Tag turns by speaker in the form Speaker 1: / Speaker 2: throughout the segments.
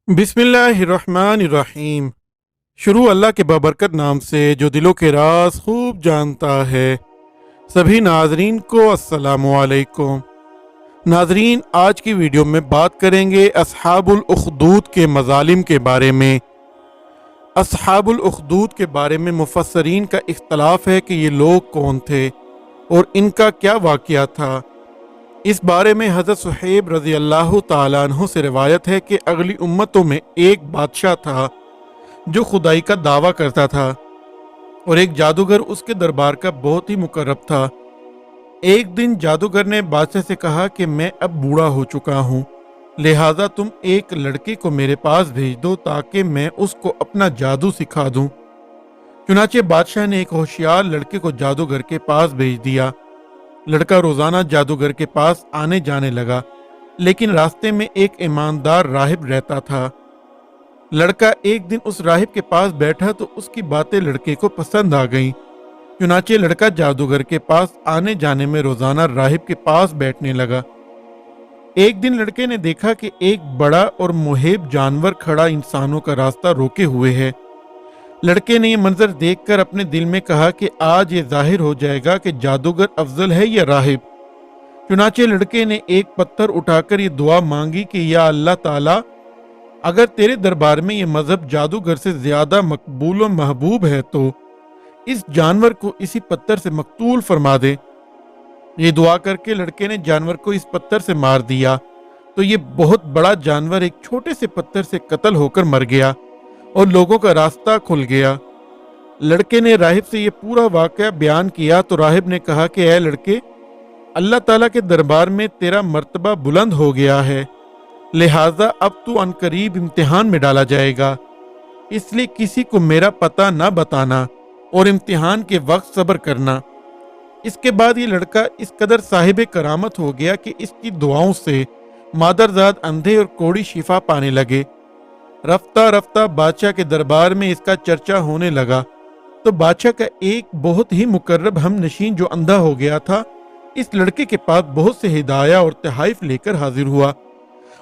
Speaker 1: बिस्मिल्लाहिर्रहमानिर्रहीम। शुरू अल्लाह के बाबरकत नाम से जो दिलों के राज खूब जानता है। सभी नाजरीन को अस्सलामु अलैकुम। नाजरीन, आज की वीडियो में बात करेंगे अस्हाबुल उखदूद के मजालिम के बारे में। अस्हाबुल उखदूद के बारे में मुफस्सरीन का इख्तलाफ है कि ये लोग कौन थे और इनका क्या वाक़या था। इस बारे में हज़रत सुहैब रज़ी अल्लाह ताला अन्हु से रिवायत है कि अगली उम्मतों में एक बादशाह था जो खुदाई का दावा करता था और एक जादूगर उसके दरबार का बहुत ही मुकर्रब था। एक दिन जादूगर ने बादशाह से कहा कि मैं अब बूढ़ा हो चुका हूँ, लिहाजा तुम एक लड़के को मेरे पास भेज दो ताकि मैं उसको अपना जादू सिखा दूँ। चुनाचे बादशाह ने एक होशियार लड़के को जादूगर के पास भेज दिया। लड़का रोजाना जादूगर के पास आने जाने लगा, लेकिन रास्ते में एक ईमानदार राहिब रहता था। लड़का एक दिन उस राहिब के पास बैठा तो उसकी बातें लड़के को पसंद आ गईं। चुनाचे लड़का जादूगर के पास आने जाने में रोजाना राहिब के पास बैठने लगा। एक दिन लड़के ने देखा कि एक बड़ा और मुहेब जानवर खड़ा इंसानों का रास्ता रोके हुए है। लड़के ने यह मंजर देखकर अपने दिल में कहा कि आज ये जाहिर हो जाएगा कि जादूगर अफजल है या राहिब। चुनाचे लड़के ने एक पत्थर उठाकर ये दुआ मांगी कि या अल्लाह ताला, अगर तेरे दरबार में ये मजहब जादूगर से ज्यादा मकबूल और महबूब है तो इस जानवर को इसी पत्थर से मकतूल फरमा दे। ये दुआ करके लड़के ने जानवर को इस पत्थर से मार दिया तो ये बहुत बड़ा जानवर एक छोटे से पत्थर से कत्ल होकर मर गया और लोगों का रास्ता खुल गया। लड़के ने राहिब से ये पूरा वाक़या बयान किया तो राहिब ने कहा कि ऐ लड़के, अल्लाह ताला के दरबार में तेरा मर्तबा बुलंद हो गया है, लिहाजा अब तू अनकरीब इम्तिहान में डाला जाएगा, इसलिए किसी को मेरा पता न बताना और इम्तिहान के वक्त सब्र करना। इसके बाद ये लड़का इस कदर साहिब करामत हो गया कि इसकी दुआओं से मादरजाद अंधे और कोढ़ी शिफा पाने लगे। रफ्ता रफ्ता बादशाह के दरबार में इसका चर्चा होने लगा तो बादशाह का एक बहुत ही मुकर्रब हमनशीन जो अंधा हो गया था, इस लड़के के पास बहुत से हिदाया और तहाइफ लेकर हाजिर हुआ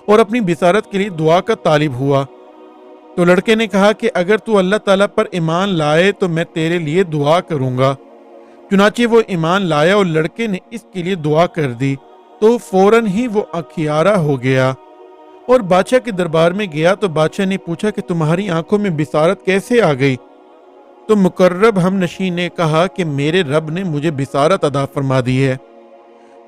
Speaker 1: और अपनी बिसारत के लिए दुआ का तालिब हुआ। तो लड़के ने कहा कि अगर तू अल्लाह ताला पर ईमान लाए तो मैं तेरे लिए दुआ करूंगा। चुनाचे वो ईमान लाया और लड़के ने इसके लिए दुआ कर दी तो फौरन ही वो अखियारा हो गया और बादशाह के दरबार में गया तो बादशाह ने पूछा कि तुम्हारी आंखों में बिसारत कैसे आ गई। तो मुकर्रब हमनशी ने कहा कि मेरे रब ने मुझे बिसारत अदा फरमा दी है।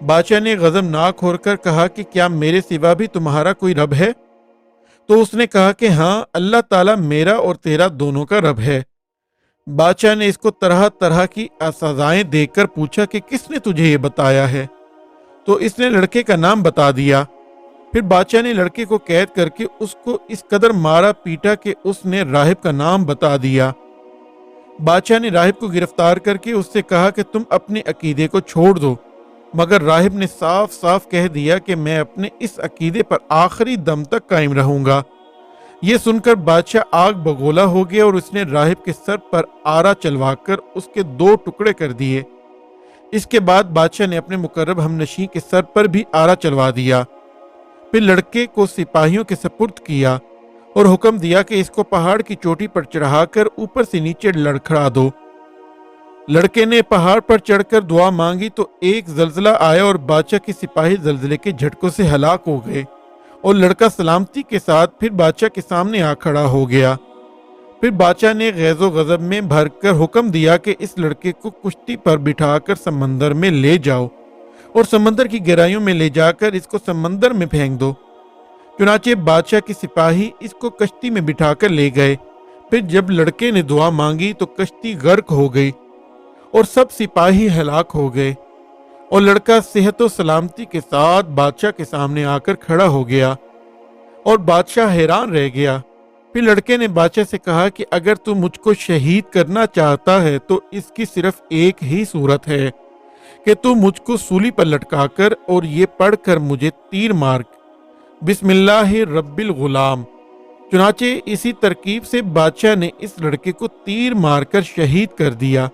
Speaker 1: बादशाह ने गज़बनाक होकर कहा कि क्या मेरे सिवा भी तुम्हारा कोई रब है। तो उसने कहा कि हाँ, अल्लाह ताला मेरा और तेरा दोनों का रब है। बादशाह ने इसको तरह तरह की सजाएं देकर पूछा कि किसने तुझे ये बताया है। तो इसने लड़के का नाम बता दिया। फिर बादशाह ने लड़के को कैद करके उसको इस कदर मारा पीटा कि उसने राहिब का नाम बता दिया। बादशाह ने राहिब को गिरफ्तार करके उससे कहा कि तुम अपने अकीदे को छोड़ दो, मगर राहिब ने साफ साफ कह दिया कि मैं अपने इस अकीदे पर आखिरी दम तक कायम रहूंगा। ये सुनकर बादशाह आग बगोला हो गया और उसने राहिब के सर पर आरा चलवाकर उसके 2 टुकड़े कर दिए। इसके बाद बादशाह ने अपने मुकर्रब हमनशी के सर पर भी आरा चलवा दिया। फिर लड़के को सिपाहियों के सपुर्द किया और हुक्म दिया कि इसको पहाड़ की चोटी पर चढ़ाकर ऊपर से नीचे लड़खड़ा दो। लड़के ने पहाड़ पर चढ़कर दुआ मांगी तो एक जल्जला आया और बादशाह के सिपाही जल्जले के झटकों से हलाक हो गए और लड़का सलामती के साथ फिर बादशाह के सामने आ खड़ा हो गया। फिर बादशाह ने गैज़ो गज़ब में भरकर हुक्म दिया कि इस लड़के को कुश्ती पर बिठाकर समंदर में ले जाओ और समंदर की गहराइयों में ले जाकर इसको समंदर में फेंक दो। चुनाचे बादशाह के सिपाही इसको कश्ती में बिठाकर ले गए। फिर जब लड़के ने दुआ मांगी तो कश्ती गर्क हो गई और सब सिपाही हलाक हो गए और लड़का सेहत और सलामती के साथ बादशाह के सामने आकर खड़ा हो गया और बादशाह हैरान रह गया। फिर लड़के ने बादशाह से कहा कि अगर तू मुझको शहीद करना चाहता है तो इसकी सिर्फ एक ही सूरत है कि तू मुझको सूली पर लटकाकर और ये पढ़कर मुझे तीर मार, बिस्मिल्लाहि रब्बिल गुलाम। चुनाचे इसी तरकीब से बादशाह ने इस लड़के को तीर मारकर शहीद कर दिया।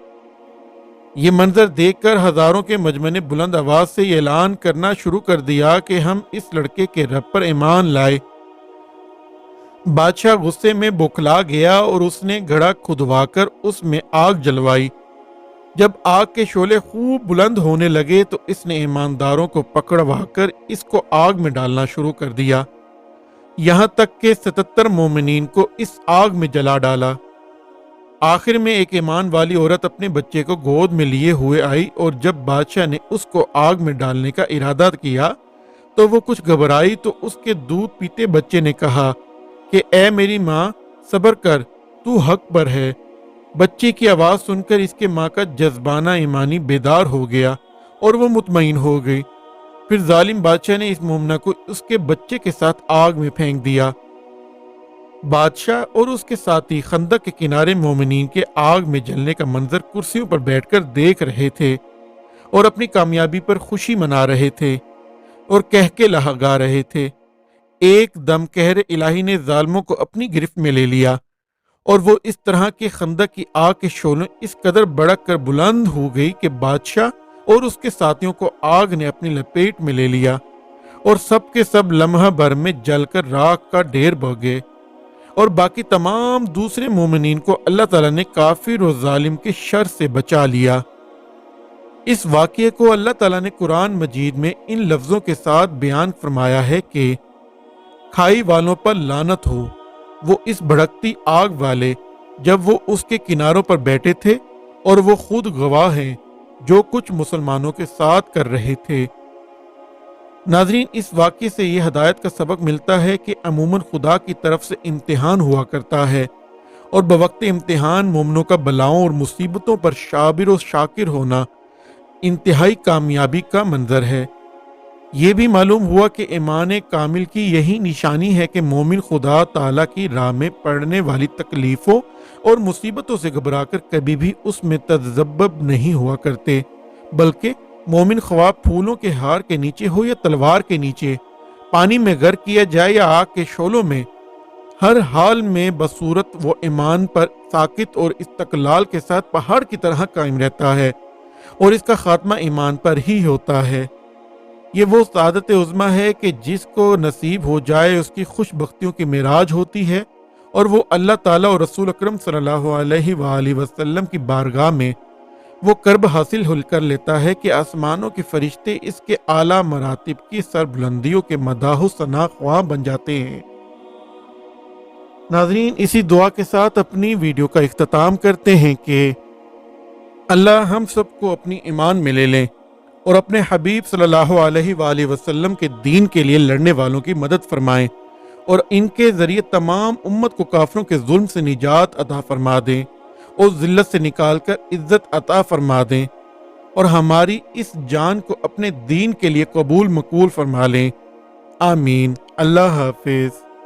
Speaker 1: ये मंजर देखकर हजारों के मजमे ने बुलंद आवाज से ऐलान करना शुरू कर दिया कि हम इस लड़के के रब पर ईमान लाए। بادشاہ غصے میں بوکھلا گیا اور اس نے گھڑا کھدوا کر اس میں آگ جلوائی۔ جب آگ کے شعلے خوب بلند ہونے لگے تو اس نے ایمانداروں کو پکڑوا کر اس کو آگ میں ڈالنا شروع کر دیا، یہاں تک کہ 77 مومنین کو اس آگ میں جلا ڈالا۔ آخر میں ایک ایمان والی عورت اپنے بچے کو گود میں لیے ہوئے آئی، اور جب بادشاہ نے اس کو آگ میں ڈالنے کا ارادہ کیا تو وہ کچھ گھبرائی، تو اس کے دودھ پیتے بچے نے کہا کہ اے میری ماں، صبر کر، تو حق پر ہے۔ بچے کی آواز سن کر اس کے ماں کا جذبانہ ایمانی بیدار ہو گیا اور وہ مطمئن ہو گئی۔ پھر ظالم بادشاہ نے اس مومنہ کو اس کے بچے کے ساتھ آگ میں پھینک دیا۔ بادشاہ اور اس کے ساتھی خندق کے کنارے مومنین کے آگ میں جلنے کا منظر کرسیوں پر بیٹھ کر دیکھ رہے تھے اور اپنی کامیابی پر خوشی منا رہے تھے اور کہکے لگا رہے تھے۔ ایک دم قہر الہی نے ظالموں کو اپنی گرفت میں لے لیا، اور وہ اس طرح کے خندق کی آگ کے شعلوں اس قدر بڑک کر بلند ہو گئی کہ بادشاہ اور اس کے ساتھیوں کو آگ نے اپنی لپیٹ میں لے لیا، اور سب کے سب لمحہ بھر میں جل کر راکھ کا ڈھیر بن گئے، اور باقی تمام دوسرے مومنین کو اللہ تعالیٰ نے کافر و ظالم کے شر سے بچا لیا۔ اس واقعے کو اللہ تعالیٰ نے قرآن مجید میں ان لفظوں کے ساتھ بیان فرمایا ہے کہ کھائی والوں پر لعنت ہو، وہ اس بھڑکتی آگ والے، جب وہ اس کے کناروں پر بیٹھے تھے، اور وہ خود گواہ ہیں جو کچھ مسلمانوں کے ساتھ کر رہے تھے۔ ناظرین، اس واقعے سے یہ ہدایت کا سبق ملتا ہے کہ عموماً خدا کی طرف سے امتحان ہوا کرتا ہے، اور بوقت امتحان مومنوں کا بلاؤں اور مصیبتوں پر صابر و شاکر ہونا انتہائی کامیابی کا منظر ہے۔ یہ بھی معلوم ہوا کہ ایمان کامل کی یہی نشانی ہے کہ مومن خدا تعالیٰ کی راہ میں پڑنے والی تکلیفوں اور مصیبتوں سے گھبرا کر کبھی بھی اس میں تذبذب نہیں ہوا کرتے، بلکہ مومن خواہ پھولوں کے ہار کے نیچے ہو یا تلوار کے نیچے، پانی میں غرق کیا جائے یا آگ کے شعلوں میں، ہر حال میں بصورت و ایمان پر ساکت اور استقلال کے ساتھ پہاڑ کی طرح قائم رہتا ہے، اور اس کا خاتمہ ایمان پر ہی ہوتا ہے۔ یہ وہ سعادت عظمیٰ ہے کہ جس کو نصیب ہو جائے اس کی خوش بختیوں کی معراج ہوتی ہے، اور وہ اللہ تعالیٰ اور رسول اکرم صلی اللہ علیہ وآلہ وسلم کی بارگاہ میں وہ کرب حاصل کر لیتا ہے کہ آسمانوں کے فرشتے اس کے اعلیٰ مراتب کی سربلندیوں کے مداح و ثنا خواہ بن جاتے ہیں۔ ناظرین، اسی دعا کے ساتھ اپنی ویڈیو کا اختتام کرتے ہیں کہ اللہ ہم سب کو اپنی ایمان میں لے لیں اور اپنے حبیب صلی اللہ علیہ وآلہ وسلم کے دین کے لیے لڑنے والوں کی مدد فرمائیں، اور ان کے ذریعے تمام امت کو کافروں کے ظلم سے نجات عطا فرما دیں اور ذلت سے نکال کر عزت عطا فرما دیں، اور ہماری اس جان کو اپنے دین کے لیے قبول مقبول فرما لیں۔ آمین۔ اللہ حافظ۔